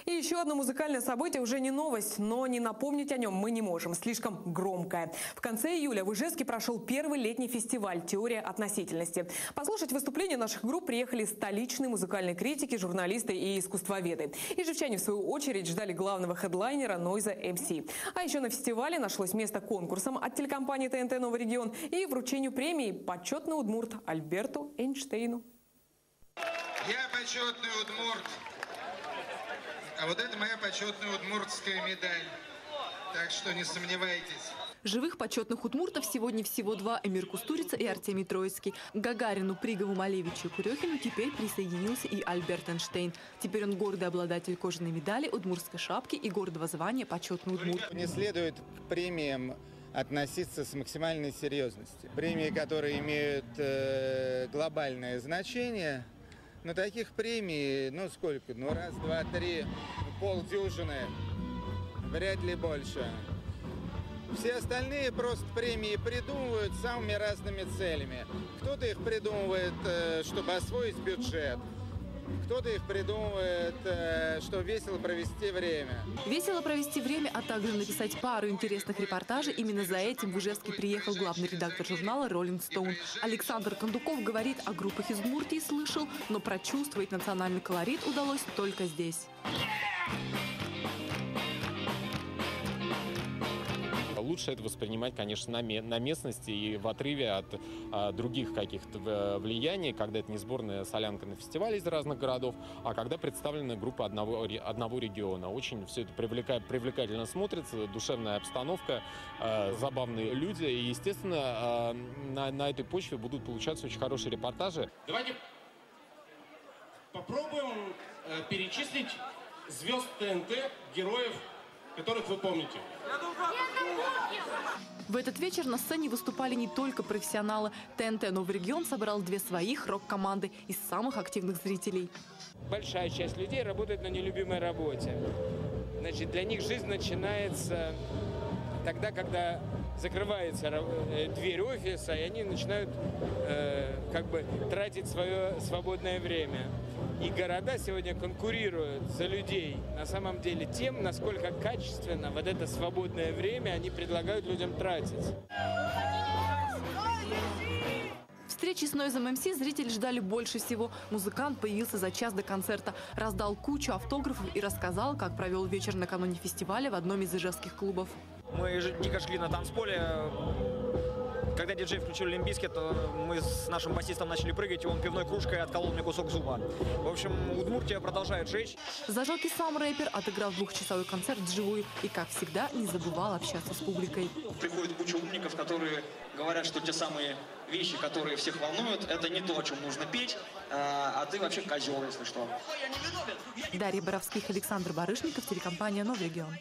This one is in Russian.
И еще одно музыкальное событие уже не новость, но не напомнить о нем мы не можем. Слишком громкое. В конце июля в Ижевске прошел первый летний фестиваль «Теория относительности». Послушать выступления наших групп приехали столичные музыкальные критики, журналисты и искусствоведы. Ижевчане, в свою очередь, ждали главного хедлайнера Нойза МС. А еще на фестивале нашлось место конкурсам от телекомпании ТНТ «Новый регион» и вручению премии «Почетный удмурт» Альберту Эйнштейну. Я почетный удмурт. А вот это моя почетная удмуртская медаль. Так что не сомневайтесь. Живых почетных удмуртов сегодня всего два – Эмир Кустурица и Артемий Троицкий. К Гагарину, Пригову, Малевичу и Курехину теперь присоединился и Альберт Эйнштейн. Теперь он гордый обладатель кожаной медали, удмуртской шапки и гордого звания почетный удмурт. Не следует к премиям относиться с максимальной серьезностью. Премии, которые имеют глобальное значение, но таких премий, сколько? Раз, два, три, полдюжины, вряд ли больше. Все остальные просто премии придумывают самыми разными целями. Кто-то их придумывает, чтобы освоить бюджет. Кто-то их придумывает, чтобы весело провести время. Весело провести время, а также написать пару интересных репортажей. Именно за этим в Ижевске приехал главный редактор журнала «Роллинг Стоун». Александр Кондуков говорит, о группах из Удмуртии слышал, но прочувствовать национальный колорит удалось только здесь. Лучше это воспринимать, конечно, на местности и в отрыве от других каких-то влияний, когда это не сборная солянка на фестивале из разных городов, а когда представлена группа одного региона. Очень все это привлекательно смотрится, душевная обстановка, забавные люди. И, естественно, на этой почве будут получаться очень хорошие репортажи. Давайте попробуем перечислить звезд ТНТ, героев, которых вы помните. В этот вечер на сцене выступали не только профессионалы. ТНТ «Новый регион» собрал две своих рок-команды из самых активных зрителей. Большая часть людей работает на нелюбимой работе. Значит, для них жизнь начинается тогда, когда закрывается дверь офиса, и они начинают тратить свое свободное время. И города сегодня конкурируют за людей на самом деле тем, насколько качественно вот это свободное время они предлагают людям тратить. Встречи с Нойзом МС зрители ждали больше всего. Музыкант появился за час до концерта, раздал кучу автографов и рассказал, как провел вечер накануне фестиваля в одном из ижевских клубов. Мы дико шли на танцполе. Когда диджей включил Limp Bizkit, то мы с нашим басистом начали прыгать, и он пивной кружкой отколол мне кусок зуба. В общем, Удмуртия продолжает жечь. Зажег и сам рэпер, отыграл двухчасовой концерт вживую и, как всегда, не забывал общаться с публикой. Приходит куча умников, которые говорят, что те самые вещи, которые всех волнуют, это не то, о чем нужно петь, а ты вообще козел, если что. Дарья Боровских, Александр Барышников, телекомпания «Новый регион».